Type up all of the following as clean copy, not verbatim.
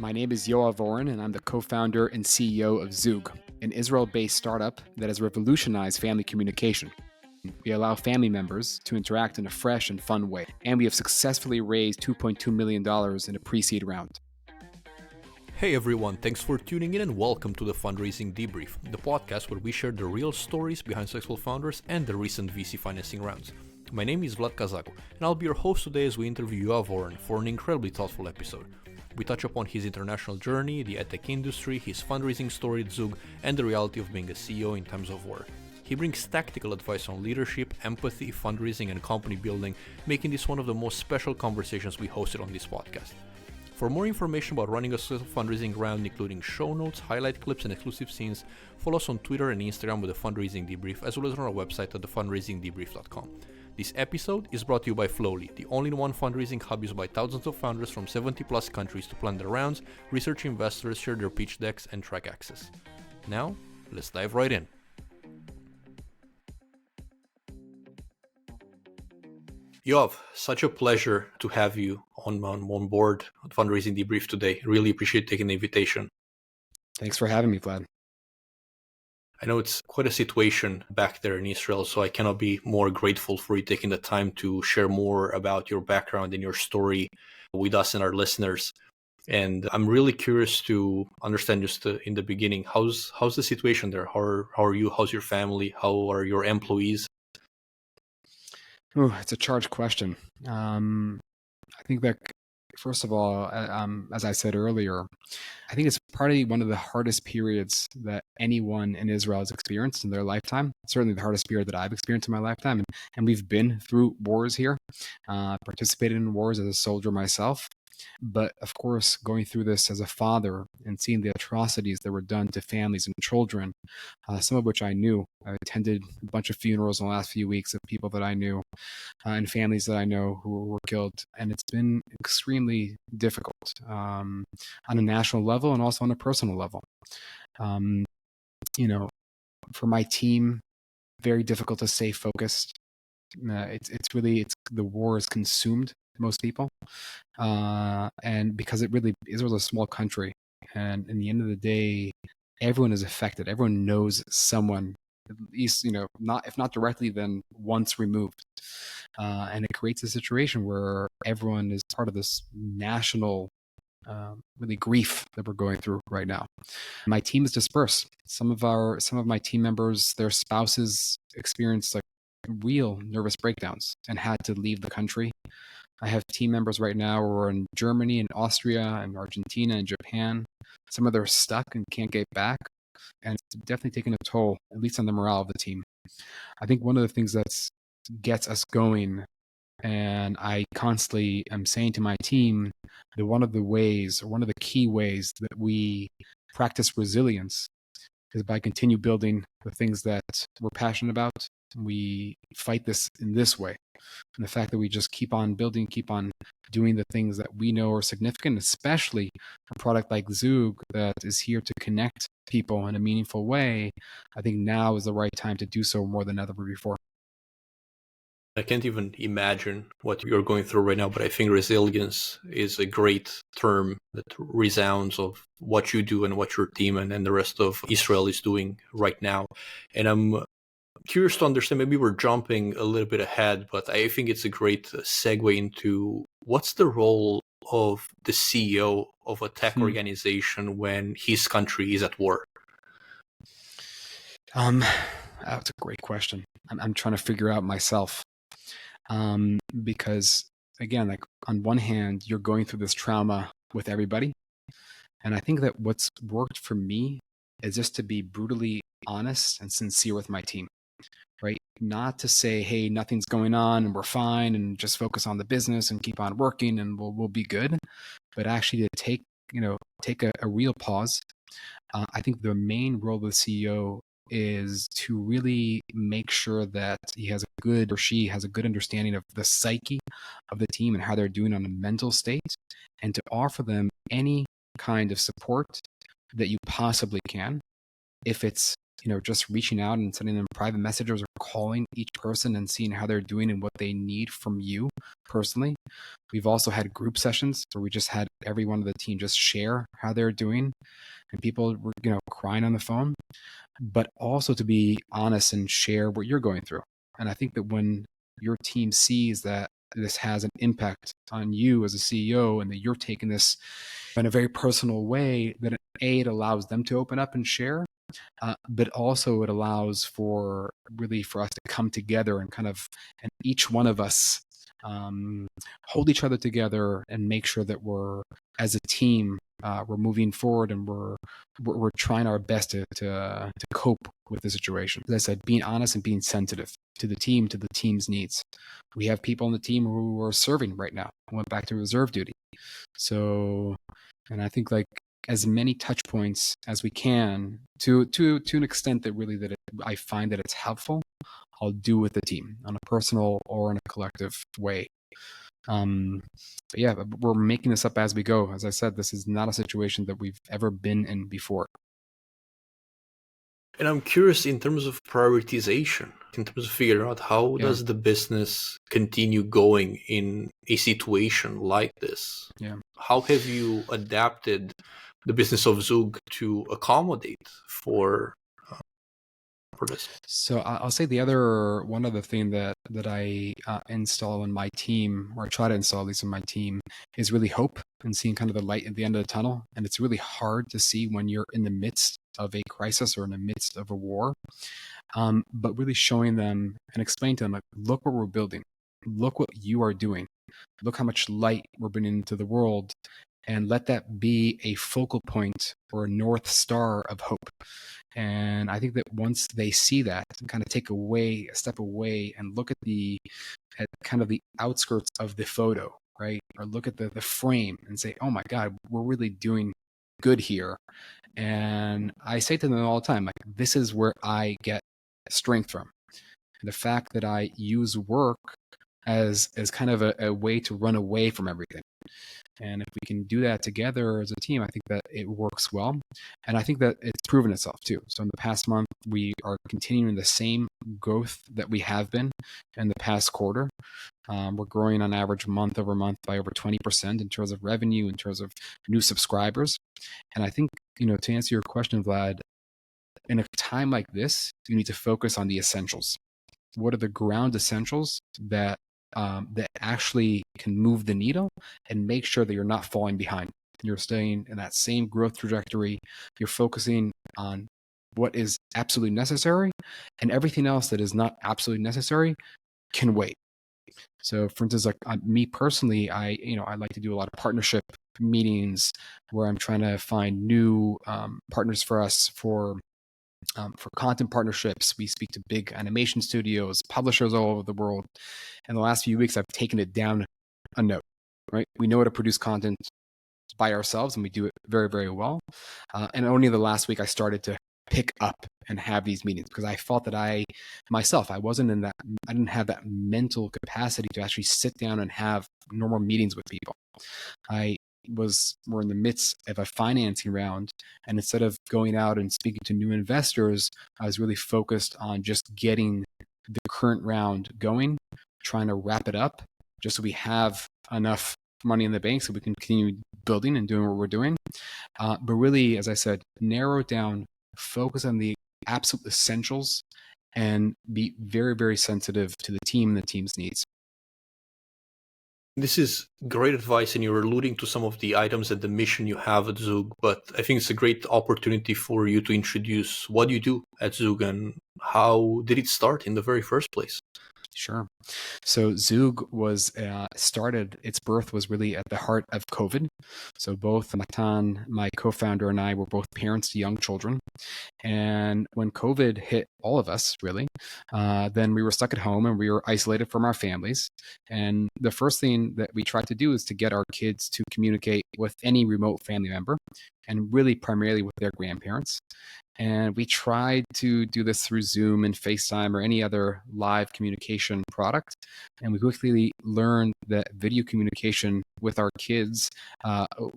My name is Yoav Oren, and I'm the co-founder and CEO of Zoog, an Israel-based startup that has revolutionized family communication. We allow family members to interact in a fresh and fun way, and we have successfully raised $2.2 million in a pre-seed round. Hey everyone, thanks for tuning in and welcome to the Fundraising Debrief, the podcast where we share the real stories behind successful founders and the recent VC financing rounds. My name is Vlad Cazacu, and I'll be your host today as we interview Yoav Oren for an incredibly thoughtful episode. We touch upon his international journey, the edtech industry, his fundraising story at Zoog, and the reality of being a CEO in times of war. He brings tactical advice on leadership, empathy, fundraising, and company building, making this one of the most special conversations we hosted on this podcast. For more information about running a successful fundraising round, including show notes, highlight clips, and exclusive scenes, follow us on Twitter and Instagram with the Fundraising Debrief, as well as on our website at thefundraisingdebrief.com. This episode is brought to you by Flowlie, the all-in-one fundraising hub used by thousands of founders from 70-plus countries to plan their rounds, research investors, share their pitch decks, and track access. Now, let's dive right in. Yoav, such a pleasure to have you on board on Fundraising Debrief today. Really appreciate taking the invitation. Thanks for having me, Vlad. I know it's quite a situation back there in Israel, so I cannot be more grateful for you taking the time to share more about your background and your story with us and our listeners. And I'm really curious to understand just in the beginning, how's the situation there? How are you? How's your family? How are your employees? Oh, it's a charged question. I think that, first of all, as I said earlier, I think it's probably one of the hardest periods that anyone in Israel has experienced in their lifetime. Certainly the hardest period that I've experienced in my lifetime. And we've been through wars here, participated in wars as a soldier myself. But of course, going through this as a father and seeing the atrocities that were done to families and children, some of which I knew. I attended a bunch of funerals in the last few weeks of people that I knew and families that I know who were killed. And it's been extremely difficult on a national level and also on a personal level. For my team, very difficult to stay focused. It's the war has consumed most people. And because Israel's a small country, and in the end of the day, everyone is affected. Everyone knows someone, at least, if not directly, then once removed. And it creates a situation where everyone is part of this national really grief that we're going through right now. My team is dispersed. Some of my team members, their spouses experienced like real nervous breakdowns and had to leave the country. I have team members right now who are in Germany and Austria and Argentina and Japan. Some of them are stuck and can't get back. And it's definitely taken a toll, at least on the morale of the team. I think one of the things that gets us going, and I constantly am saying to my team that one of the key ways that we practice resilience is by continue building the things that we're passionate about. We fight this in this way. And the fact that we just keep on building, keep on doing the things that we know are significant, especially a product like Zoog that is here to connect people in a meaningful way, I think now is the right time to do so more than ever before. I can't even imagine what you're going through right now, but I think resilience is a great term that resounds of what you do and what your team and the rest of Israel is doing right now. And I'm curious to understand, maybe we're jumping a little bit ahead, but I think it's a great segue into what's the role of the CEO of a tech organization when his country is at war? That's a great question. I'm trying to figure out myself. Because again, like on one hand, you're going through this trauma with everybody. And I think that what's worked for me is just to be brutally honest and sincere with my team, right? Not to say, hey, nothing's going on and we're fine and just focus on the business and keep on working and we'll be good. But actually to take a real pause. I think the main role of the CEO is to really make sure that she has a good understanding of the psyche of the team and how they're doing on a mental state, and to offer them any kind of support that you possibly can. If it's just reaching out and sending them private messages or calling each person and seeing how they're doing and what they need from you personally. We've also had group sessions where we just had every one of the team just share how they're doing, and people were, crying on the phone, but also to be honest and share what you're going through. And I think that when your team sees that this has an impact on you as a CEO and that you're taking this in a very personal way, that it allows them to open up and share, but also it allows for us to come together and and each one of us hold each other together and make sure that we're, as a team, we're moving forward and we're trying our best to cope with the situation. As I said, being honest and being sensitive to the team's needs. We have people on the team who are serving right now, went back to reserve duty. So, and I think as many touch points as we can to an extent that I find that it's helpful, I'll do with the team on a personal or in a collective way. But yeah, we're making this up as we go. As I said, this is not a situation that we've ever been in before. And I'm curious in terms of prioritization, in terms of figuring out how does the business continue going in a situation like this? Yeah. How have you adapted the business of Zoog to accommodate for this? So I'll say one other thing that I install in my team, or I try to install at least in my team, is really hope and seeing kind of the light at the end of the tunnel. And it's really hard to see when you're in the midst of a crisis or in the midst of a war, but really showing them and explaining to them, look what we're building, look what you are doing, look how much light we're bringing into the world, and let that be a focal point or a North Star of hope. And I think that once they see that and kind of take a step away and look at kind of the outskirts of the photo, right? Or look at the frame and say, oh my God, we're really doing good here. And I say to them all the time, this is where I get strength from. And the fact that I use work as kind of a way to run away from everything. And if we can do that together as a team, I think that it works well. And I think that it's proven itself too. So in the past month, we are continuing the same growth that we have been in the past quarter. We're growing on average month over month by over 20% in terms of revenue, in terms of new subscribers. And I think, to answer your question, Vlad, in a time like this, you need to focus on the essentials. What are the ground essentials that actually can move the needle and make sure that you're not falling behind. You're staying in that same growth trajectory. You're focusing on what is absolutely necessary, and everything else that is not absolutely necessary can wait. So for instance, me personally, I like to do a lot of partnership meetings where I'm trying to find new partners for us for content partnerships. We speak to big animation studios, publishers all over the world. In the last few weeks, I've taken it down a note, right? We know how to produce content by ourselves, and we do it very, very well. And only the last week I started to pick up and have these meetings because I felt that I didn't have that mental capacity to actually sit down and have normal meetings with people. We're in the midst of a financing round, and instead of going out and speaking to new investors, I was really focused on just getting the current round going, trying to wrap it up just so we have enough money in the bank so we can continue building and doing what we're doing. But really, as I said, narrow it down, focus on the absolute essentials, and be very, very sensitive to the team and the team's needs. This is great advice, and you're alluding to some of the items and the mission you have at Zoog, but I think it's a great opportunity for you to introduce what you do at Zoog and how did it start in the very first place? Sure. So Zoog was started, its birth was really at the heart of COVID. So both Matan, my co-founder, and I were both parents to young children. And when COVID hit all of us, really, then we were stuck at home and we were isolated from our families. And the first thing that we tried to do is to get our kids to communicate with any remote family member, and really primarily with their grandparents. And we tried to do this through Zoom and FaceTime or any other live communication product. And we quickly learned that video communication with our kids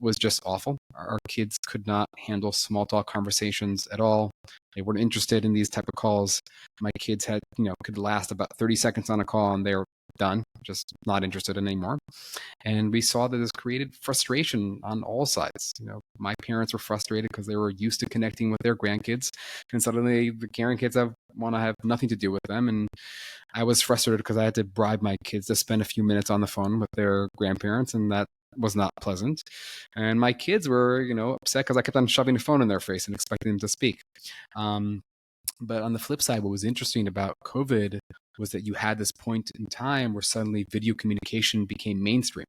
was just awful. Our kids could not handle small talk conversations at all. They weren't interested in these type of calls. My kids could last about 30 seconds on a call and they were done, just not interested in anymore. And we saw that this created frustration on all sides. My parents were frustrated because they were used to connecting with their grandkids, and suddenly the grandkids want to have nothing to do with them. And I was frustrated because I had to bribe my kids to spend a few minutes on the phone with their grandparents, and that was not pleasant. And my kids were, upset because I kept on shoving the phone in their face and expecting them to speak. But on the flip side, what was interesting about COVID was that you had this point in time where suddenly video communication became mainstream,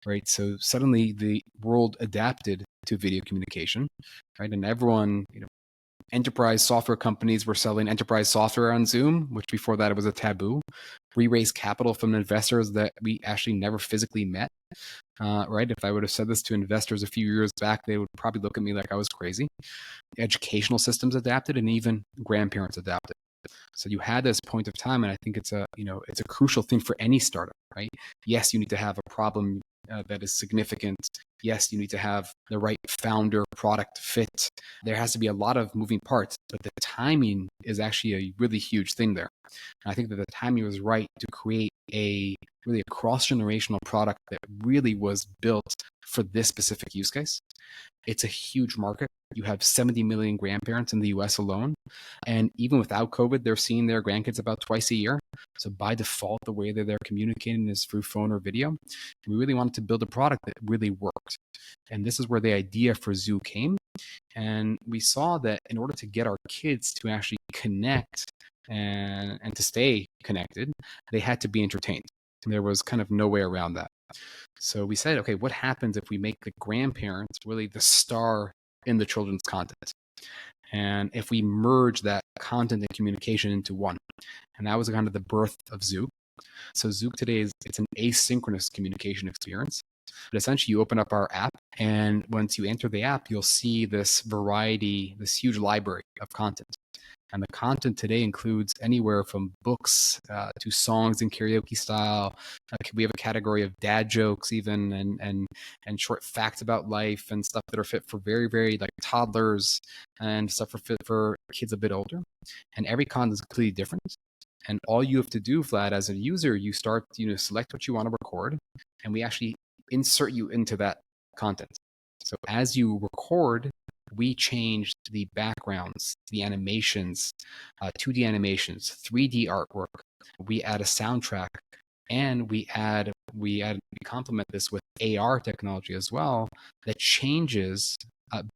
right? So suddenly the world adapted to video communication, right? And everyone, enterprise software companies were selling enterprise software on Zoom, which before that it was a taboo. We raised capital from investors that we actually never physically met, right? If I would have said this to investors a few years back, they would probably look at me like I was crazy. Educational systems adapted, and even grandparents adapted. So you had this point of time, and I think it's a crucial thing for any startup, right? Yes, you need to have a problem that is significant. Yes, you need to have the right founder product fit. There has to be a lot of moving parts, but the timing is actually a really huge thing there. And I think that the timing was right to create a cross-generational product that really was built for this specific use case. It's a huge market. You have 70 million grandparents in the US alone. And even without COVID, they're seeing their grandkids about twice a year. So by default, the way that they're communicating is through phone or video. We really wanted to build a product that really worked. And this is where the idea for Zoog came. And we saw that in order to get our kids to actually connect and to stay connected, they had to be entertained. There was kind of no way around that. So we said, okay, what happens if we make the grandparents really the star in the children's content? And if we merge that content and communication into one? And that was kind of the birth of Zoog. So Zoog today it's an asynchronous communication experience. But essentially, you open up our app, and once you enter the app, you'll see this variety, this huge library of content. And the content today includes anywhere from books to songs in karaoke style. We have a category of dad jokes even, and short facts about life and stuff that are fit for very, very like toddlers, and stuff fit for kids a bit older. And every content is completely different. And all you have to do, Vlad, as a user, you start, select what you want to record, and we actually insert you into that content. So as you record, we changed the backgrounds, the animations, 2D animations, 3D artwork. We add a soundtrack, and we complement this with AR technology as well that changes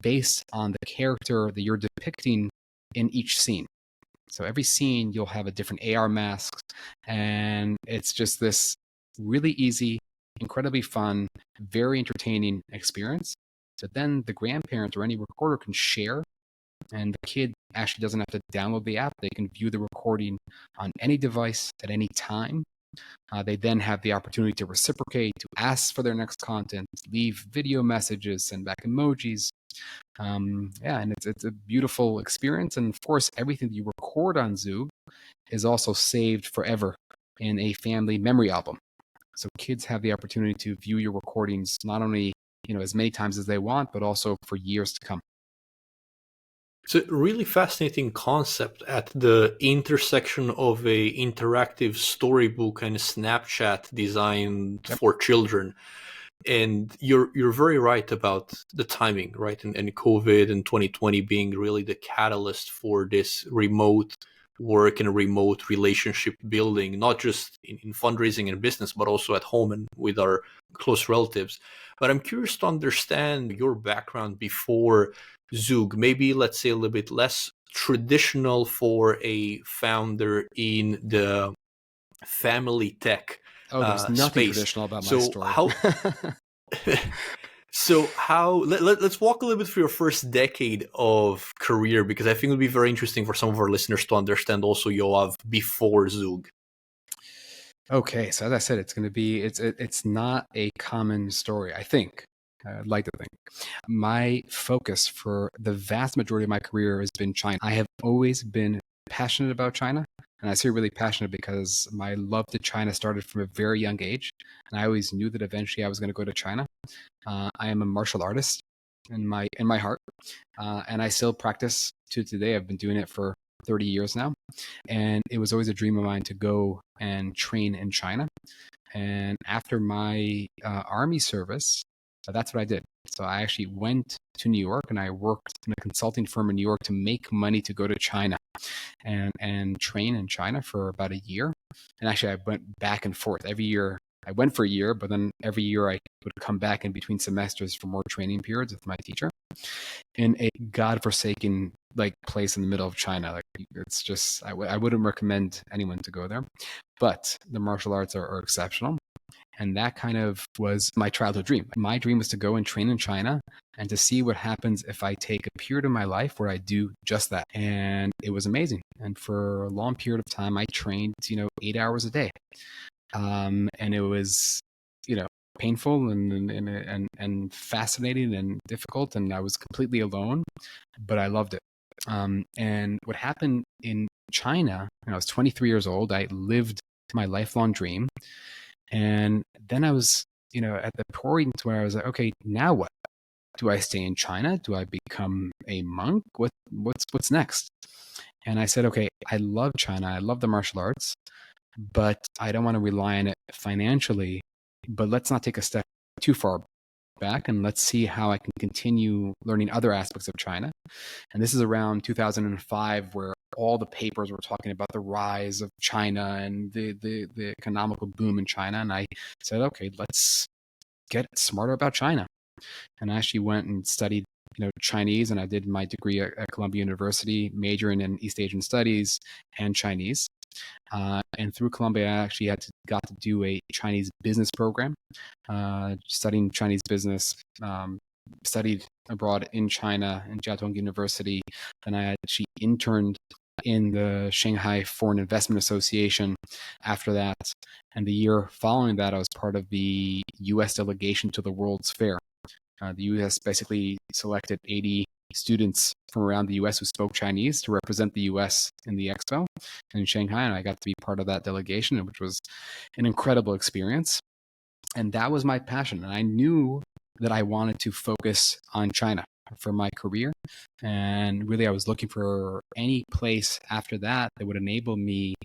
based on the character that you're depicting in each scene. So every scene you'll have a different AR mask, and it's just this really easy, incredibly fun, very entertaining experience. So then the grandparents or any recorder can share, and the kid actually doesn't have to download the app. They can view the recording on any device at any time. They then have the opportunity to reciprocate, to ask for their next content, leave video messages, send back emojis. And it's a beautiful experience. And of course, everything that you record on Zoog is also saved forever in a family memory album. So kids have the opportunity to view your recordings not only as many times as they want, but also for years to come. It's a really fascinating concept at the intersection of a interactive storybook and a Snapchat designed for children. And you're very right about the timing, right? And COVID and 2020 being really the catalyst for this remote work and remote relationship building, not just in fundraising and business, but also at home and with our close relatives. But I'm curious to understand your background before Zoog, maybe let's say a little bit less traditional for a founder in the family tech there's nothing space. traditional about my story. So let's walk a little bit through your first decade of career, because I think it would be very interesting for some of our listeners to understand also Yoav before Zoog. Okay, so as I said, it's going to be it's not a common story, I think. I'd like to think. My focus for the vast majority of my career has been China. I have always been passionate about China. And I say really passionate because my love to China started from a very young age. And I always knew that eventually I was going to go to China. I am a martial artist in my heart. And I still practice to today. I've been doing it for 30 years now. And it was always a dream of mine to go and train in China. And after my army service, that's what I did. So I actually went to New York and I worked in a consulting firm in New York to make money to go to China and train in China for about a year. And actually, I went back and forth every year. I went for a year, but then every year I would come back in between semesters for more training periods with my teacher in a godforsaken place in the middle of China. Like it's just, I wouldn't recommend anyone to go there, but the martial arts are exceptional. And that kind of was my childhood dream. My dream was to go and train in China and to see what happens if I take a period of my life where I do just that. And it was amazing. And for a long period of time, I trained, 8 hours a day. And it was, painful and fascinating and difficult. And I was completely alone, but I loved it. And what happened in China, when I was 23 years old, I lived my lifelong dream. And then I was, at the point where I was like, okay, now what? Do I stay in China? Do I become a monk? What's next? And I said, okay, I love China. I love the martial arts, but I don't want to rely on it financially. But let's not take a step too far back and let's see how I can continue learning other aspects of China. And this is around 2005, where all the papers were talking about the rise of China and the economical boom in China. And I said, okay, let's get smarter about China. And I actually went and studied, Chinese, and I did my degree at Columbia University, majoring in East Asian Studies and Chinese. And through Columbia, I actually got to do a Chinese business program, studying Chinese business, studied abroad in China in Jiao Tong University. Then I actually interned in the Shanghai Foreign Investment Association after that. And the year following that, I was part of the U.S. delegation to the World's Fair. The U.S. basically selected 80 students from around the U.S. who spoke Chinese to represent the U.S. in the expo in Shanghai, and I got to be part of that delegation, which was an incredible experience. And that was my passion, and I knew that I wanted to focus on China for my career. And really, I was looking for any place after that that would enable me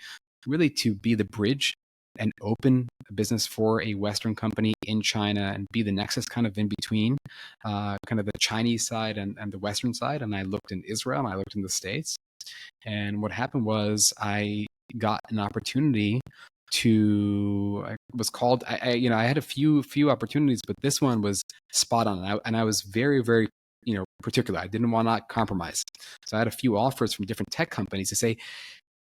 really to be the bridge and open a business for a Western company in China and be the nexus kind of in between kind of the Chinese side and the Western side. And I looked in Israel and I looked in the States. And what happened was I got an opportunity I had a few opportunities, but this one was spot on. And I was very, very, particular. I didn't want to compromise. So I had a few offers from different tech companies to say,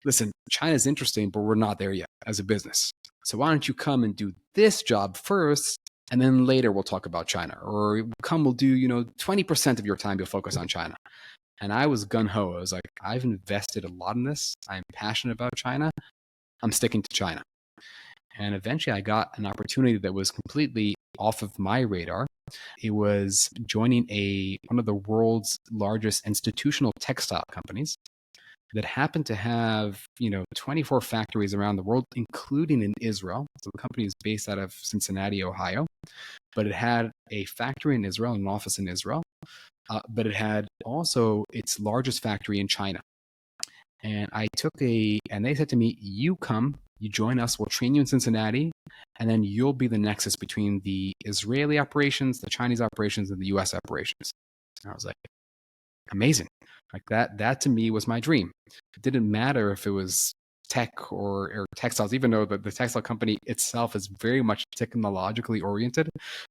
listen, China's interesting, but we're not there yet as a business. So why don't you come and do this job first, and then later we'll talk about China. Or we'll do, 20% of your time you'll focus on China. And I was gung-ho. I was like, I've invested a lot in this. I'm passionate about China. I'm sticking to China. And eventually I got an opportunity that was completely off of my radar. It was joining one of the world's largest institutional textile companies that happened to have, 24 factories around the world, including in Israel. So the company is based out of Cincinnati, Ohio, but it had a factory in Israel, an office in Israel, but it had also its largest factory in China. And and they said to me, you join us, we'll train you in Cincinnati, and then you'll be the nexus between the Israeli operations, the Chinese operations, and the US operations. And I was like, amazing. Like that to me was my dream. It didn't matter if it was tech or textiles, even though the textile company itself is very much technologically oriented.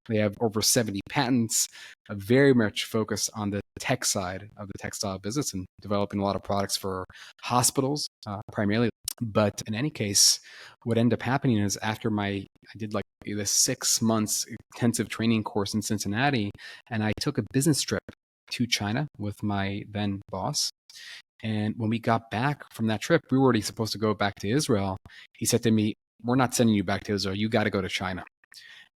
They have over 70 patents, very much focused on the tech side of the textile business and developing a lot of products for hospitals primarily. But in any case, what ended up happening is after I did like the 6 months intensive training course in Cincinnati, and I took a business trip to China with my then boss. And when we got back from that trip, we were already supposed to go back to Israel. He said to me, we're not sending you back to Israel. You got to go to China.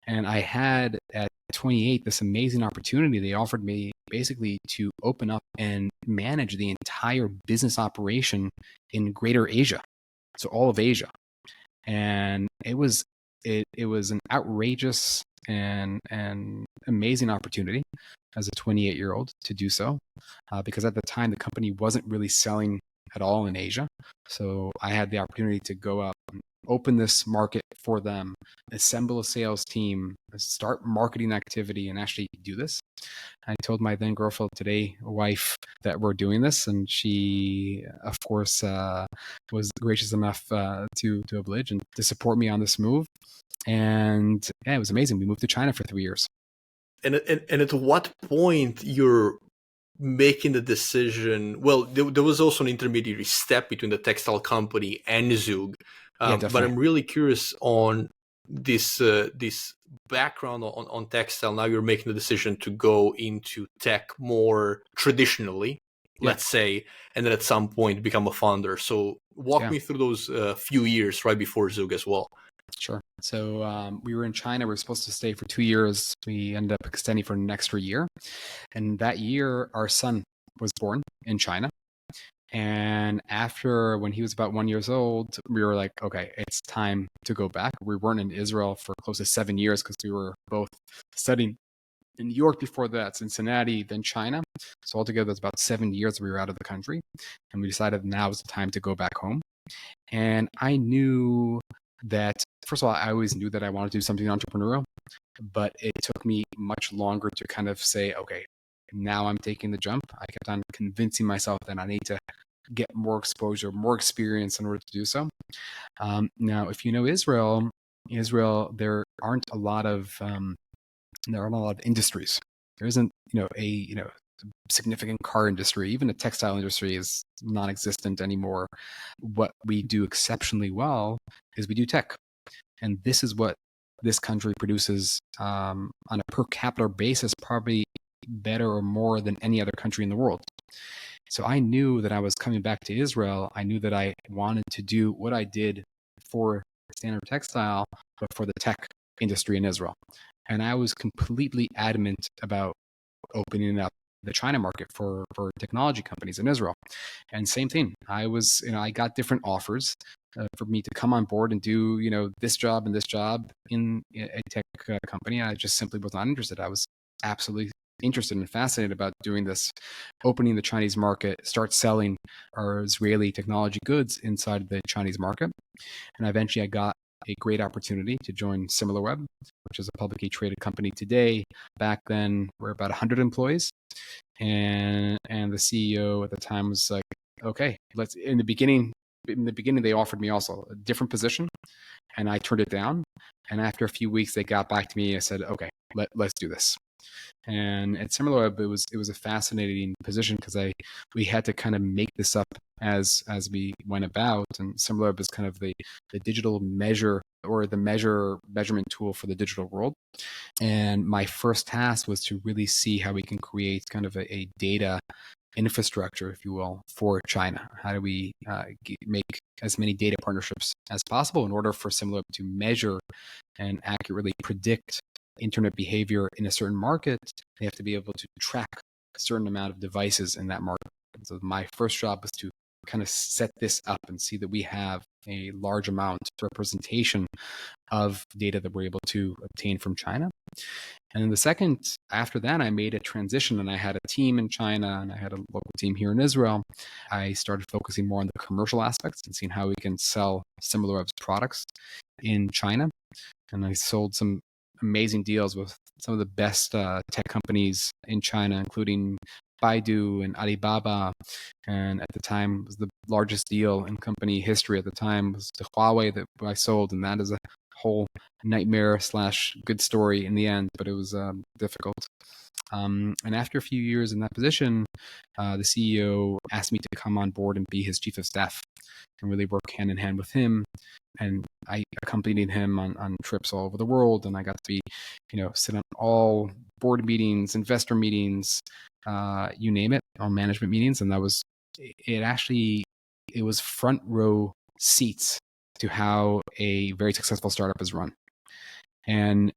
And I had at 28 this amazing opportunity. They offered me basically to open up and manage the entire business operation in Greater Asia, so all of Asia. And it was an outrageous and amazing opportunity as a 28-year-old to do so, because at the time the company wasn't really selling at all in Asia. So I had the opportunity to go out and open this market for them, assemble a sales team, start marketing activity, and actually do this. I told my then girlfriend, today wife, that we're doing this, and she, of course, was gracious enough to oblige and to support me on this move. And yeah, it was amazing. We moved to China for 3 years. And at what point you're making the decision? Well, there was also an intermediary step between the textile company and Zoog, Yeah, but definitely. I'm really curious on this background on textile. Now you're making the decision to go into tech more traditionally, Yeah, let's say, and then at some point become a founder. So walk yeah, me through those few years right before Zoog as well. sure. So we were in China. We were supposed to stay for 2 years. We ended up extending for an extra year. And that year, our son was born in China. And after, when he was about 1 year old, we were like, okay, it's time to go back. We weren't in Israel for close to 7 years because we were both studying in New York before that, Cincinnati, then China. So altogether, it's about 7 years we were out of the country. And we decided now is the time to go back home. And I knew that, first of all, I always knew that I wanted to do something entrepreneurial, but it took me much longer to kind of say, okay, now I'm taking the jump. I kept on convincing myself that I need to get more exposure, more experience in order to do so. Now, if you know Israel, there aren't a lot of industries. There isn't, a significant car industry. Even the textile industry is non-existent anymore. What we do exceptionally well is we do tech, and this is what this country produces on a per capita basis, probably better or more than any other country in the world. So I knew that I was coming back to Israel. I knew that I wanted to do what I did for Standard Textile, but for the tech industry in Israel. And I was completely adamant about opening up the China market for technology companies in Israel. And same thing, I got different offers for me to come on board and do, this job and this job in a tech company. I just simply was not interested. I was absolutely interested and fascinated about doing this, opening the Chinese market, start selling our Israeli technology goods inside the Chinese market. And eventually I got a great opportunity to join SimilarWeb, which is a publicly traded company today. Back then, we're about 100 employees. And the CEO at the time was like, okay, in the beginning, they offered me also a different position, and I turned it down. And after a few weeks, they got back to me. I said, okay, let's do this. And at SimilarWeb, it was a fascinating position because we had to kind of make this up as we went about. And SimilarWeb is kind of the digital measure or the measurement tool for the digital world. And my first task was to really see how we can create kind of a data infrastructure, if you will, for China. How do we make as many data partnerships as possible in order for SimilarWeb to measure and accurately predict internet behavior in a certain market? They have to be able to track a certain amount of devices in that market. And so my first job was to kind of set this up and see that we have a large amount representation of data that we're able to obtain from China. And then the second, after that, I made a transition and I had a team in China and I had a local team here in Israel. I started focusing more on the commercial aspects and seeing how we can sell SimilarWeb's products in China. And I sold some amazing deals with some of the best tech companies in China, including Baidu and Alibaba. And at the time, it was the largest deal in company history at the time was the Huawei that I sold. And that is a whole nightmare / good story in the end, but it was difficult. And after a few years in that position, the CEO asked me to come on board and be his chief of staff and really work hand in hand with him. And I accompanied him on trips all over the world. And I got to be, sit on all board meetings, investor meetings, you name it, all management meetings. And it was front row seats to how a very successful startup is run. And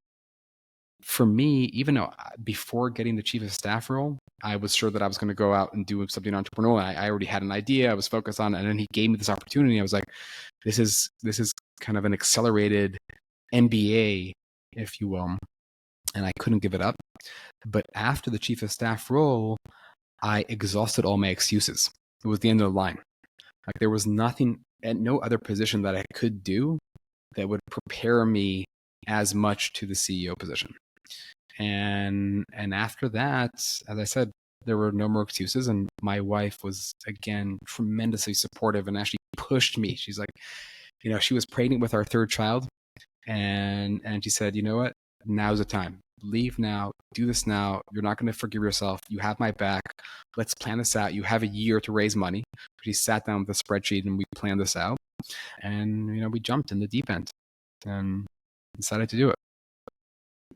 for me, even though before getting the chief of staff role, I was sure that I was going to go out and do something entrepreneurial. I already had an idea. I was focused on it. And then he gave me this opportunity. I was like, this is kind of an accelerated MBA, if you will. And I couldn't give it up. But after the chief of staff role, I exhausted all my excuses. It was the end of the line. Like there was nothing at no other position that I could do that would prepare me as much to the CEO position. And after that, as I said, there were no more excuses. And my wife was, again, tremendously supportive and actually pushed me. She's like, she was pregnant with our third child. And she said, you know what? Now's the time. Leave now. Do this now. You're not going to forgive yourself. You have my back. Let's plan this out. You have a year to raise money. She sat down with a spreadsheet and we planned this out. And, we jumped in the deep end and decided to do it.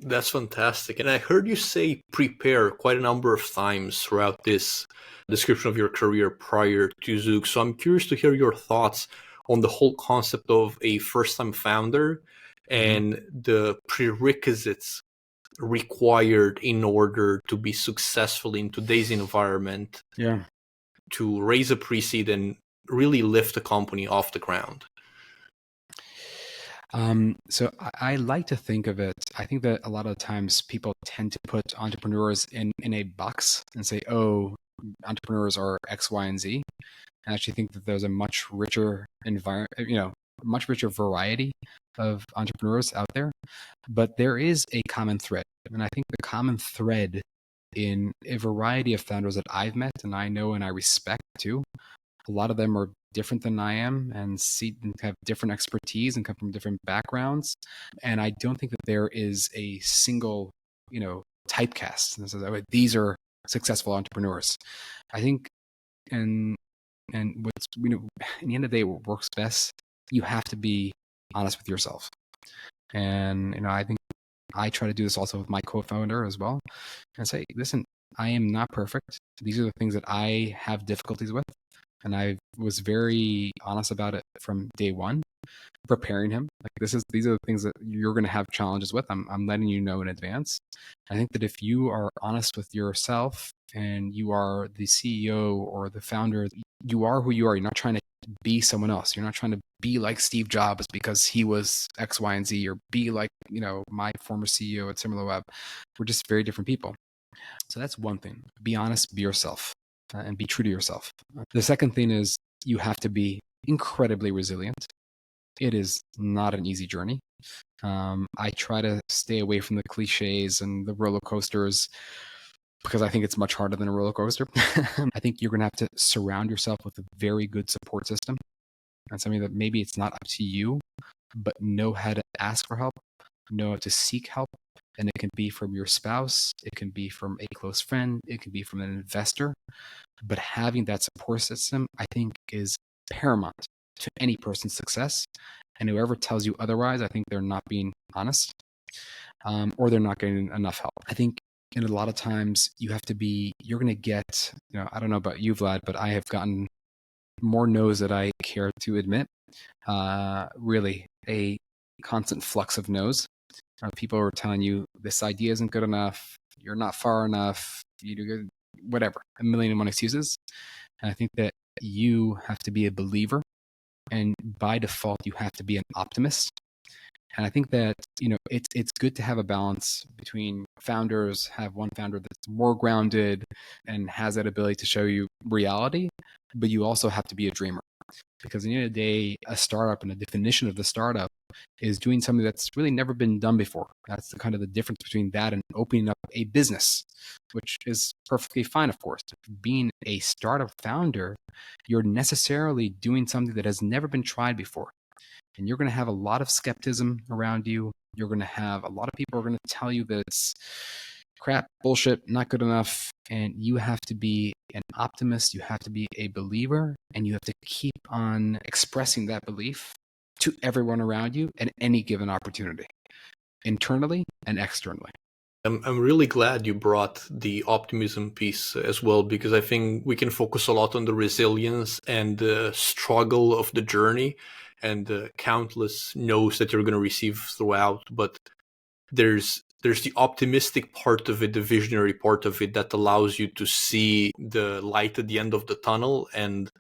That's fantastic. And I heard you say prepare quite a number of times throughout this description of your career prior to Zoog. So I'm curious to hear your thoughts on the whole concept of a first-time founder and the prerequisites required in order to be successful in today's environment. Yeah. To raise a pre-seed and really lift a company off the ground. So I like to think of it. I think that a lot of times people tend to put entrepreneurs in a box and say, oh, entrepreneurs are X, Y, and Z. I actually think that there's a much richer environment, much richer variety of entrepreneurs out there. But there is a common thread. And I think the common thread in a variety of founders that I've met and I know and I respect too, a lot of them are different than I am and have different expertise and come from different backgrounds. And I don't think that there is a single, typecast. And so these are successful entrepreneurs. I think, and what's, in the end of the day, what works best, you have to be honest with yourself. And, I think I try to do this also with my co-founder as well. And say, listen, I am not perfect. These are the things that I have difficulties with. And I was very honest about it from day one, preparing him. Like these are the things that you're going to have challenges with. I'm letting you know in advance. I think that if you are honest with yourself and you are the CEO or the founder, you are who you are. You're not trying to be someone else. You're not trying to be like Steve Jobs because he was X, Y, and Z, or be like, my former CEO at SimilarWeb. We're just very different people. So that's one thing. Be honest, be yourself. And be true to yourself. The second thing is you have to be incredibly resilient. It is not an easy journey. I try to stay away from the cliches and the roller coasters because I think it's much harder than a roller coaster. I think you're going to have to surround yourself with a very good support system and something that maybe it's not up to you, but know how to ask for help, know how to seek help. And it can be from your spouse, it can be from a close friend, it can be from an investor. But having that support system, I think, is paramount to any person's success. And whoever tells you otherwise, I think they're not being honest, or they're not getting enough help. I think a lot of times you're going to get, I don't know about you, Vlad, but I have gotten more no's that I care to admit. Really, a constant flux of no's. People are telling you this idea isn't good enough, you're not far enough, whatever, a million and one excuses. And I think that you have to be a believer, and by default, you have to be an optimist. And I think that, it's good to have a balance between founders, have one founder that's more grounded and has that ability to show you reality, but you also have to be a dreamer. Because at the end of the day, a startup and the definition of the startup is doing something that's really never been done before. That's the kind of the difference between that and opening up a business, which is perfectly fine, of course. Being a startup founder, you're necessarily doing something that has never been tried before. And you're going to have a lot of skepticism around you. You're going to have a lot of people are going to tell you that it's crap, bullshit, not good enough. And you have to be an optimist. You have to be a believer, and you have to keep on expressing that belief to everyone around you at any given opportunity, internally and externally. I'm really glad you brought the optimism piece as well, because I think we can focus a lot on the resilience and the struggle of the journey and the countless no's that you're going to receive throughout. But there's there's the optimistic part of it, the visionary part of it that allows you to see the light at the end of the tunnel and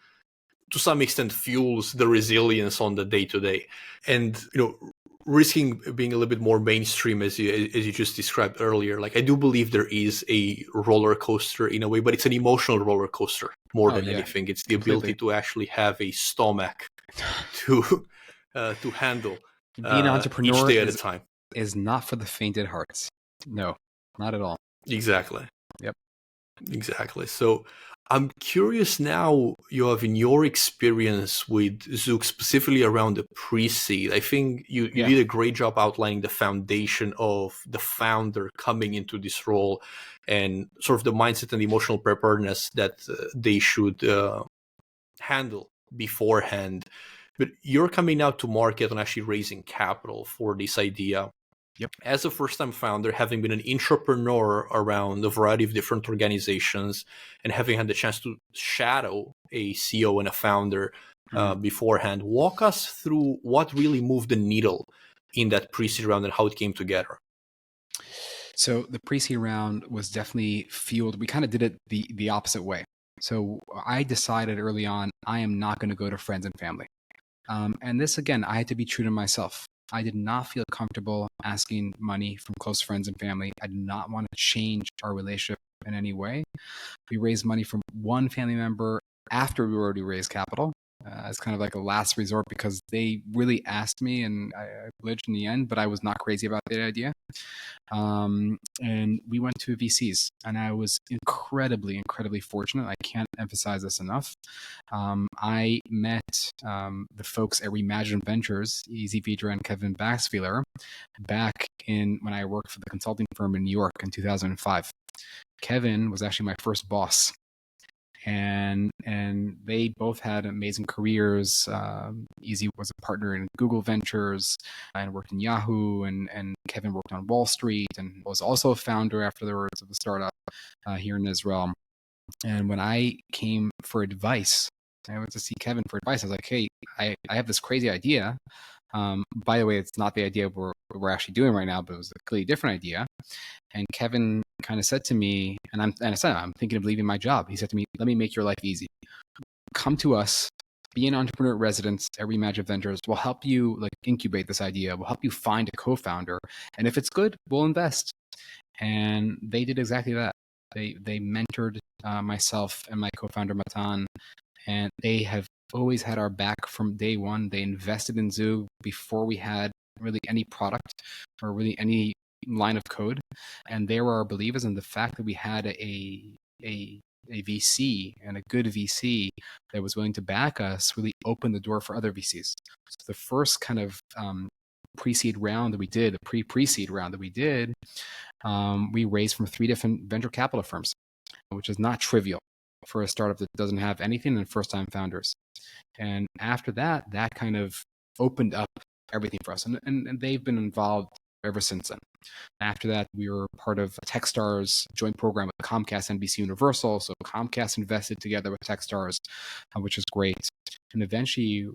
to some extent fuels the resilience on the day to day. And, risking being a little bit more mainstream as you just described earlier, like I do believe there is a roller coaster in a way, but it's an emotional roller coaster more than anything. It's the ability to actually have a stomach to handle being an entrepreneur each day at a time. Is not for the faint at hearts. No, not at all. Exactly. Yep. Exactly. So I'm curious now, Yoav, in your experience with Zoog, specifically around the pre-seed, I think you did a great job outlining the foundation of the founder coming into this role and sort of the mindset and emotional preparedness that they should handle beforehand. But you're coming out to market and actually raising capital for this idea. Yep. As a first-time founder, having been an entrepreneur around a variety of different organizations and having had the chance to shadow a CEO and a founder beforehand, walk us through what really moved the needle in that pre-seed round and how it came together. So the pre-seed round was definitely fueled. We kind of did it the opposite way. So I decided early on, I am not going to go to friends and family. And this, again, I had to be true to myself. I did not feel comfortable asking money from close friends and family. I did not want to change our relationship in any way. We raised money from one family member after we already raised capital. As kind of like a last resort because they really asked me and I pledged in the end, but I was not crazy about the idea. And we went to VCs and I was incredibly, incredibly fortunate. I can't emphasize this enough. I met the folks at Reimagine Ventures, Easy Vidra and Kevin Baxfiler, back in when I worked for the consulting firm in New York in 2005. Kevin was actually my first boss. And they both had amazing careers. Easy was a partner in Google Ventures and worked in Yahoo, and Kevin worked on Wall Street and was also a founder afterwards of a startup here in Israel. And when I came for advice, I went to see Kevin for advice. I was like, hey, I have this crazy idea. By the way, it's not the idea we're actually doing right now, but it was a completely different idea. And Kevin kind of said to me, and I said, I'm thinking of leaving my job. He said to me, let me make your life easy. Come to us, be an entrepreneur at residence at Reimagine Ventures. We'll help you like incubate this idea. We'll help you find a co-founder. And if it's good, we'll invest. And they did exactly that. They mentored myself and my co-founder Matan, and they have always had our back from day one. They invested in Zoog before we had really any product or really any line of code, and they were our believers. And the fact that we had a VC and a good VC that was willing to back us really opened the door for other VCs. So the first kind of pre-seed round that we did, the pre-seed round that we did, we raised from 3 different venture capital firms, which is not trivial for a startup that doesn't have anything and first-time founders. And after that, that kind of opened up everything for us. And they've been involved ever since then. After that, we were part of Techstile's joint program with Comcast, NBC Universal. So Comcast invested together with Techstile, which is great. And eventually,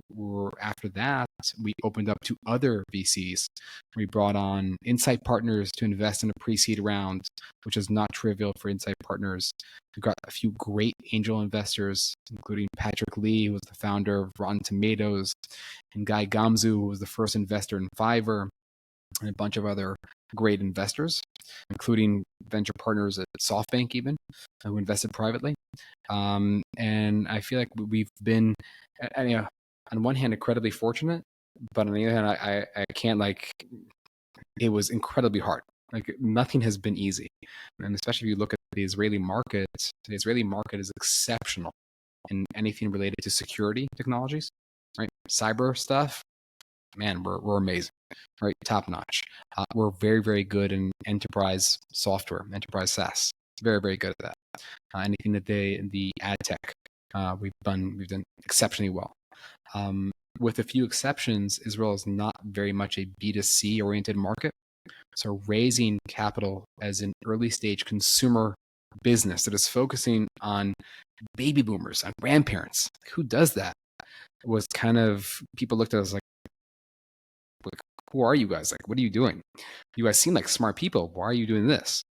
after that, we opened up to other VCs. We brought on Insight Partners to invest in a pre-seed round, which is not trivial for Insight Partners. We got a few great angel investors, including Patrick Lee, who was the founder of Rotten Tomatoes, and Guy Gamzu, who was the first investor in Fiverr, and a bunch of other great investors, including venture partners at SoftBank even, who invested privately. And I feel like we've been, on one hand, incredibly fortunate, but on the other hand, I can't it was incredibly hard. Like nothing has been easy. And especially if you look at the Israeli market is exceptional in anything related to security technologies, right? Cyber stuff, man, we're amazing, right? Top notch. We're very, very good in enterprise software, enterprise SaaS. Very, very good at that. Anything that the ad tech, we've done exceptionally well. With a few exceptions, Israel is not very much a B2C oriented market. So raising capital as an early stage consumer business that is focusing on baby boomers and grandparents, who does that? It was kind of, people looked at us like who are you guys? Like, what are you doing? You guys seem like smart people. Why are you doing this?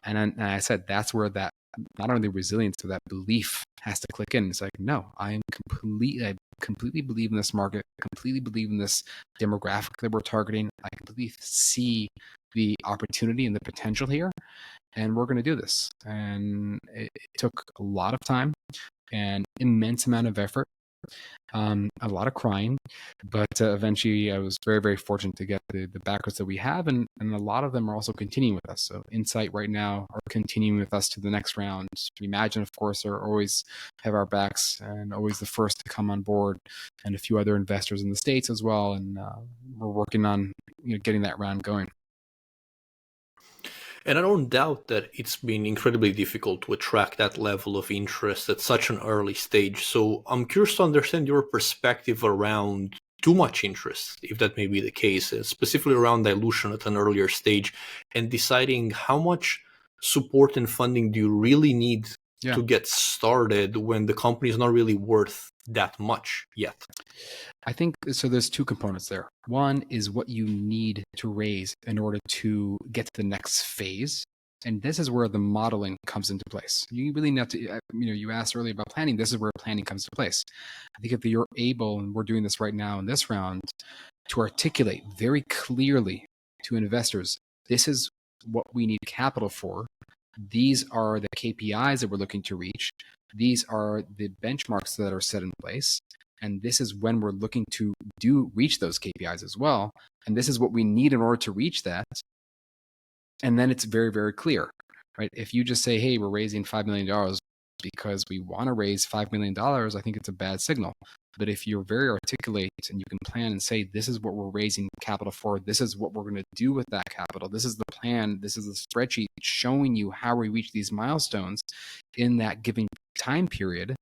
And I said, that's where that, not only resilience, but that belief has to click in. It's like, no, I completely believe in this market, completely believe in this demographic that we're targeting. I completely see the opportunity and the potential here, and we're going to do this. And it took a lot of time and immense amount of effort, a lot of crying, but eventually I was very, very fortunate to get the backers that we have, and a lot of them are also continuing with us. So Insight right now are continuing with us to the next round. Imagine, of course, are always have our backs and always the first to come on board, and a few other investors in the States as well. And we're working on getting that round going. And I don't doubt that it's been incredibly difficult to attract that level of interest at such an early stage. So I'm curious to understand your perspective around too much interest, if that may be the case, specifically around dilution at an earlier stage, and deciding how much support and funding do you really need to get started when the company is not really worth that much yet. I think so. There's two components there. One is what you need to raise in order to get to the next phase. And this is where the modeling comes into place. You really need to, you asked earlier about planning. This is where planning comes to place. I think if you're able, and we're doing this right now in this round, to articulate very clearly to investors, this is what we need capital for. These are the KPIs that we're looking to reach. These are the benchmarks that are set in place. And this is when we're looking to reach those KPIs as well. And this is what we need in order to reach that. And then it's very, very clear, right? If you just say, hey, we're raising $5 million because we want to raise $5 million, I think it's a bad signal. But if you're very articulate and you can plan and say, this is what we're raising capital for, this is what we're going to do with that capital, this is the plan, this is the spreadsheet showing you how we reach these milestones in that given time period,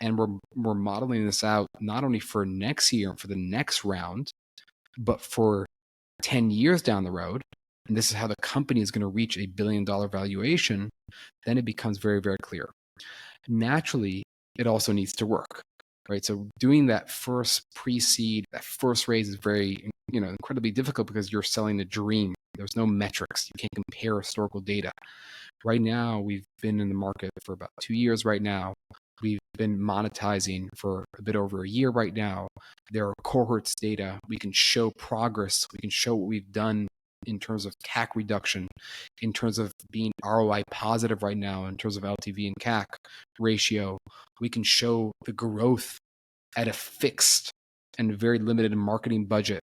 and we're modeling this out not only for next year and for the next round, but for 10 years down the road, and this is how the company is going to reach a $1 billion valuation, then it becomes very, very clear. Naturally, it also needs to work, right? So doing that first pre-seed, that first raise is very, incredibly difficult because you're selling a dream. There's no metrics. You can't compare historical data. Right now, we've been in the market for about 2 years right now. We've been monetizing for a bit over a year right now. There are cohorts data. We can show progress. We can show what we've done in terms of CAC reduction, in terms of being ROI positive right now, in terms of LTV and CAC ratio. We can show the growth at a fixed and very limited marketing budget.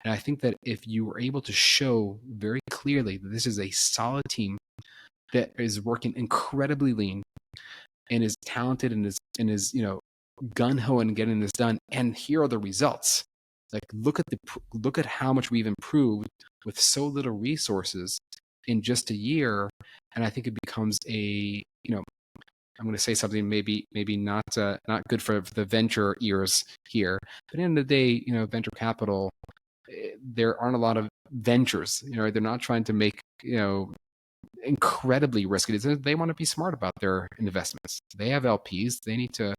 And I think that if you were able to show very clearly that this is a solid team that is working incredibly lean and is talented and is gung-ho in getting this done, and here are the results. Like, look at how much we've improved with so little resources in just a year. And I think it becomes I'm going to say something maybe not good for the venture ears here. But at the end of the day, venture capital, there aren't a lot of ventures. They're not trying to make incredibly risky. They want to be smart about their investments. They have LPs. They need to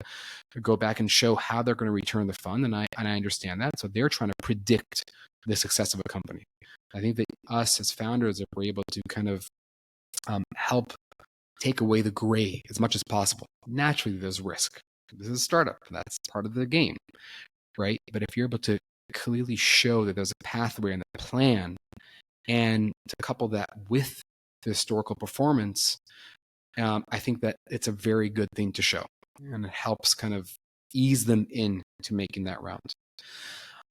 go back and show how they're going to return the fund, and I understand that. So they're trying to predict the success of a company. I think that us as founders, if we're able to kind of help take away the gray as much as possible. Naturally, there's risk. This is a startup. That's part of the game, right? But if you're able to clearly show that there's a pathway and a plan, and to couple that with the historical performance, I think that it's a very good thing to show, and it helps kind of ease them in to making that round.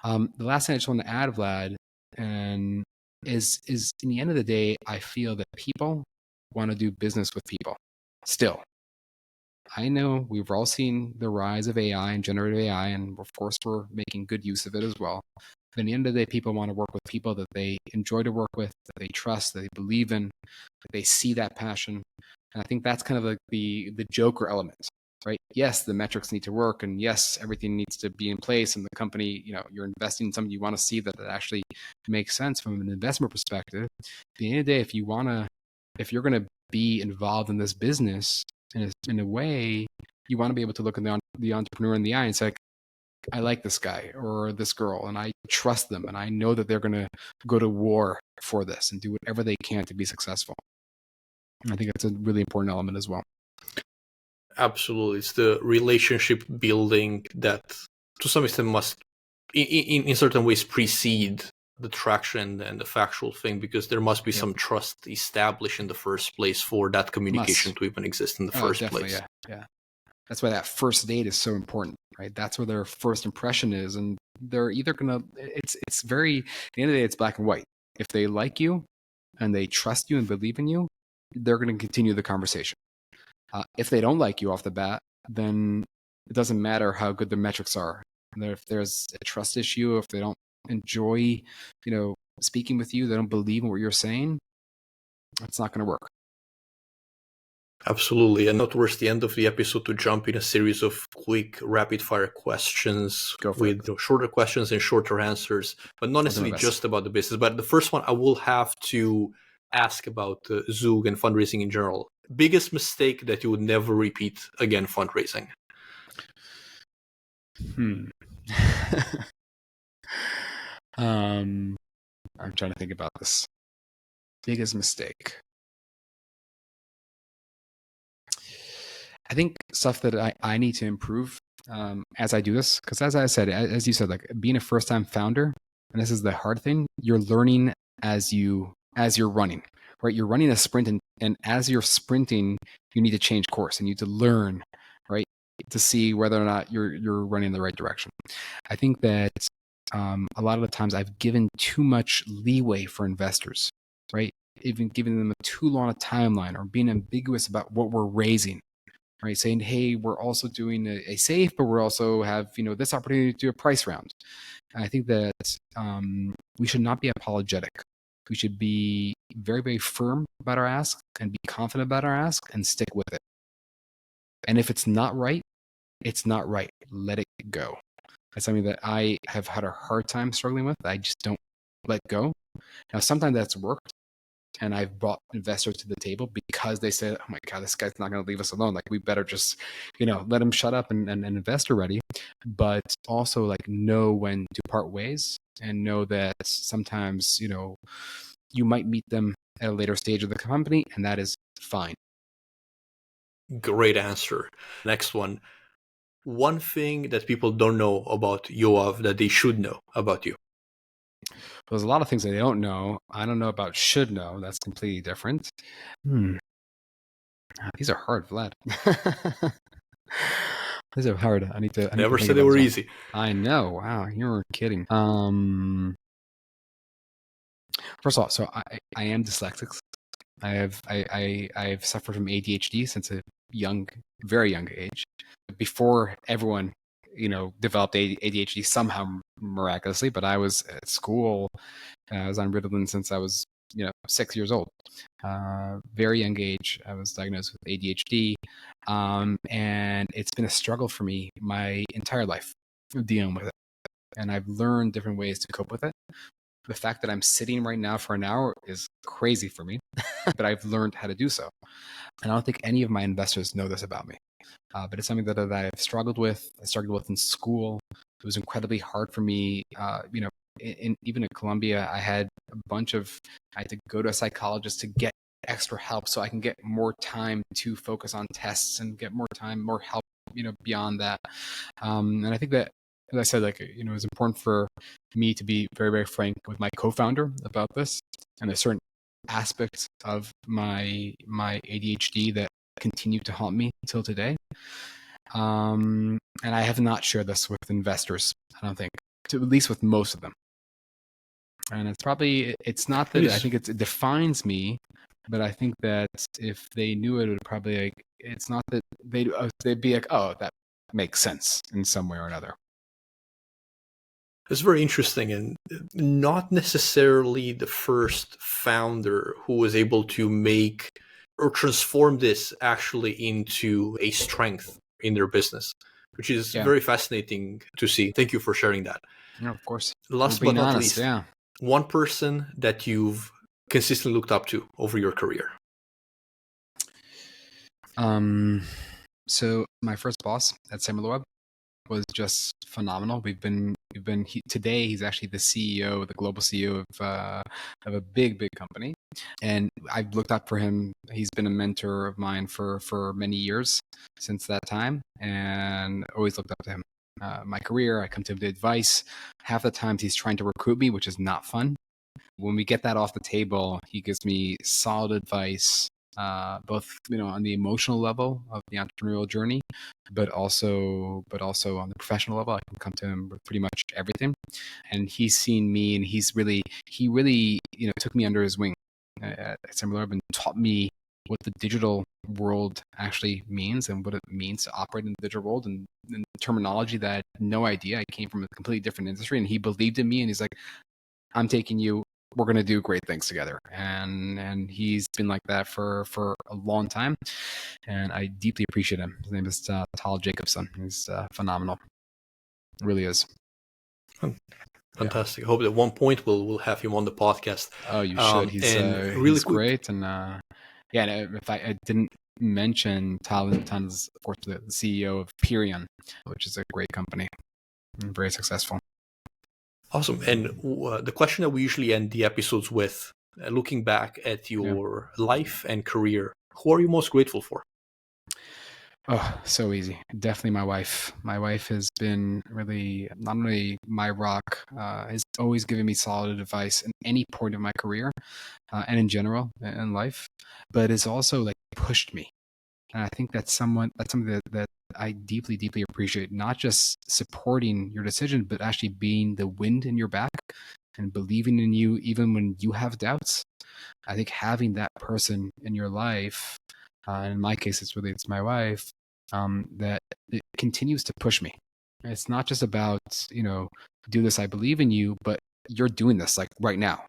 The last thing I just want to add, Vlad, and is in the end of the day, I feel that people want to do business with people still. I know we've all seen the rise of AI and generative AI, and of course we're making good use of it as well. But at the end of the day, people want to work with people that they enjoy to work with, that they trust, that they believe in, that they see that passion. And I think that's kind of like the Joker element, right? Yes, the metrics need to work, and yes, everything needs to be in place, and the company, you're investing in something, you want to see that it actually makes sense from an investment perspective. At the end of the day, if you're going to be involved in this business in a way, you want to be able to look at the entrepreneur in the eye and say, like this guy or this girl, and I trust them, and I know that they're going to go to war for this and do whatever they can to be successful. And I think that's a really important element as well. Absolutely. It's the relationship building that to some extent must in certain ways precede the traction and the factual thing, because there must be some trust established in the first place for that communication to even exist in the first place. Yeah. That's why that first date is so important, right? That's where their first impression is, and they're either gonna. It's very. At the end of the day, it's black and white. If they like you and they trust you and believe in you, they're going to continue the conversation. If they don't like you off the bat, then it doesn't matter how good the metrics are. If there's a trust issue, if they don't enjoy, speaking with you, they don't believe in what you're saying, it's not going to work. Absolutely. And not towards the end of the episode to jump in a series of quick rapid fire questions with shorter questions and shorter answers, but not necessarily just about the business. But the first one I will have to ask about Zoog and fundraising in general. Biggest mistake that you would never repeat again fundraising? I'm trying to think about this. Biggest mistake. I think stuff that I need to improve as I do this, because as I said, as you said, like being a first-time founder, and this is the hard thing, you're learning as you're running, right? You're running a sprint, and as you're sprinting, you need to change course and you need to learn, right, to see whether or not you're running in the right direction. I think that a lot of the times I've given too much leeway for investors, right? Even giving them a too long a timeline or being ambiguous about what we're raising. Right, saying, hey, we're also doing a safe, but we're also have this opportunity to do a price round. And I think that we should not be apologetic. We should be very, very firm about our ask and be confident about our ask and stick with it. And if it's not right, it's not right. Let it go. That's something that I have had a hard time struggling with. I just don't let go. Now, sometimes that's worked. And I've brought investors to the table because they said, oh my God, this guy's not going to leave us alone. Like, we better just, let him shut up and investor ready. But also like know when to part ways and know that sometimes, you might meet them at a later stage of the company, and that is fine. Great answer. Next one. One thing that people don't know about Yoav that they should know about you. There's a lot of things that they don't know. I don't know about should know. That's completely different. These are hard, Vlad. These are hard. I need to. Never said they were easy. I know. Wow, you were kidding. First of all, so I am dyslexic. I've suffered from ADHD since a very young age. Before everyone, developed ADHD somehow miraculously, but I was at school. I was on Ritalin since I was, 6 years old. Very young age, I was diagnosed with ADHD, and it's been a struggle for me my entire life dealing with it. And I've learned different ways to cope with it. The fact that I'm sitting right now for an hour is crazy for me, but I've learned how to do so. And I don't think any of my investors know this about me. But it's something that I've struggled with. I struggled with in school. It was incredibly hard for me. Even at Columbia, I had to go to a psychologist to get extra help so I can get more time to focus on tests and get more help, beyond that. And I think that, as I said, it was important for me to be very, very frank with my co-founder about this, and a certain aspects of my ADHD that continue to haunt me till today. And I have not shared this with investors, I don't think, at least with most of them. And it's not that I think it defines me, but I think that if they knew it, would probably it's not that they'd be like, oh, that makes sense in some way or another. It's very interesting, and not necessarily the first founder who was able to make or transform this actually into a strength in their business, which is very fascinating to see. Thank you for sharing that. Yeah, of course. Last but not least, one person that you've consistently looked up to over your career. So my first boss at SimilarWeb, was just phenomenal. Today he's actually the CEO, the global CEO of a big company, and I've looked up for him. He's been a mentor of mine for many years since that time, and always looked up to him. My career, I come to him to advice. Half the times he's trying to recruit me, which is not fun. When we get that off the table, he gives me solid advice, both on the emotional level of the entrepreneurial journey, but also on the professional level. I can come to him with pretty much everything, and he's seen me, and he really took me under his wing at SimilarWeb and taught me what the digital world actually means and what it means to operate in the digital world and terminology that I had no idea. I came from a completely different industry, and he believed in me, and he's like, I'm taking you. We're going to do great things together. And he's been like that for a long time. And I deeply appreciate him. His name is Tal Jacobson. He's phenomenal. Really is. Fantastic. I hope at one point we'll have him on the podcast. Oh, you should. He's great. And if I didn't mention Tal is, of course, the CEO of Perion, which is a great company and very successful. Awesome. And the question that we usually end the episodes with, looking back at your life and career, who are you most grateful for? Oh, so easy. Definitely my wife. My wife has been really not only my rock, has always given me solid advice in any point of my career and in general in life, but has also like pushed me. And I think that's something that I deeply, deeply appreciate, not just supporting your decision, but actually being the wind in your back and believing in you even when you have doubts. I think having that person in your life, and in my case, it's my wife, that it continues to push me. It's not just about, do this, I believe in you, but you're doing this like right now.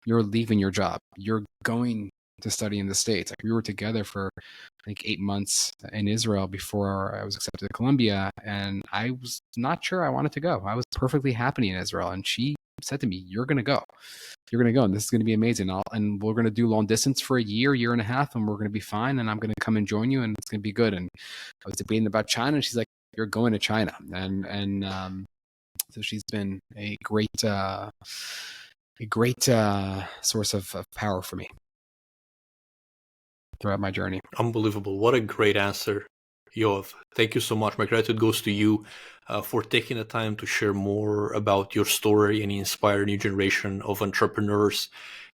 You're leaving your job. You're going to study in the States. Like we were together for I think 8 months in Israel before I was accepted to Columbia, and I was not sure I wanted to go. I was perfectly happy in Israel, and she said to me, "You're going to go. You're going to go, and this is going to be amazing. And we're going to do long distance for a year and a half, and we're going to be fine. And I'm going to come and join you, and it's going to be good." And I was debating about China, and she's like, "You're going to China," and so she's been a great source of power for me throughout my journey. Unbelievable. What a great answer, Yoav. Thank you so much. My gratitude goes to you for taking the time to share more about your story and inspire a new generation of entrepreneurs,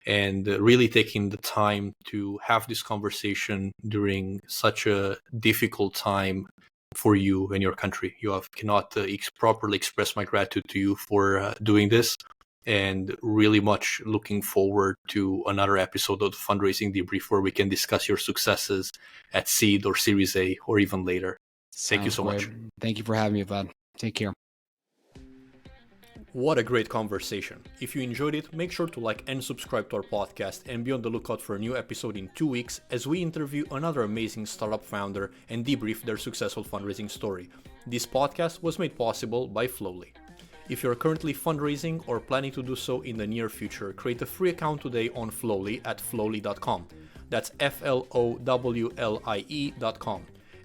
and really taking the time to have this conversation during such a difficult time for you and your country. Yoav, cannot properly express my gratitude to you for doing this. And really much looking forward to another episode of the Fundraising Debrief where we can discuss your successes at Seed or Series A or even later. Thank you so much. Thank you for having me, Vlad. Take care. What a great conversation. If you enjoyed it, make sure to like and subscribe to our podcast and be on the lookout for a new episode in 2 weeks as we interview another amazing startup founder and debrief their successful fundraising story. This podcast was made possible by Flowlie. If you're currently fundraising or planning to do so in the near future, create a free account today on Flowlie at flowlie.com. That's FLOWLIE.com.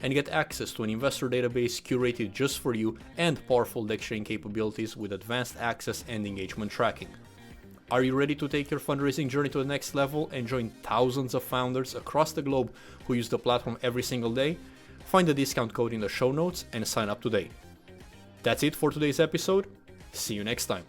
And get access to an investor database curated just for you and powerful deck sharing capabilities with advanced access and engagement tracking. Are you ready to take your fundraising journey to the next level and join thousands of founders across the globe who use the platform every single day? Find the discount code in the show notes and sign up today. That's it for today's episode. See you next time.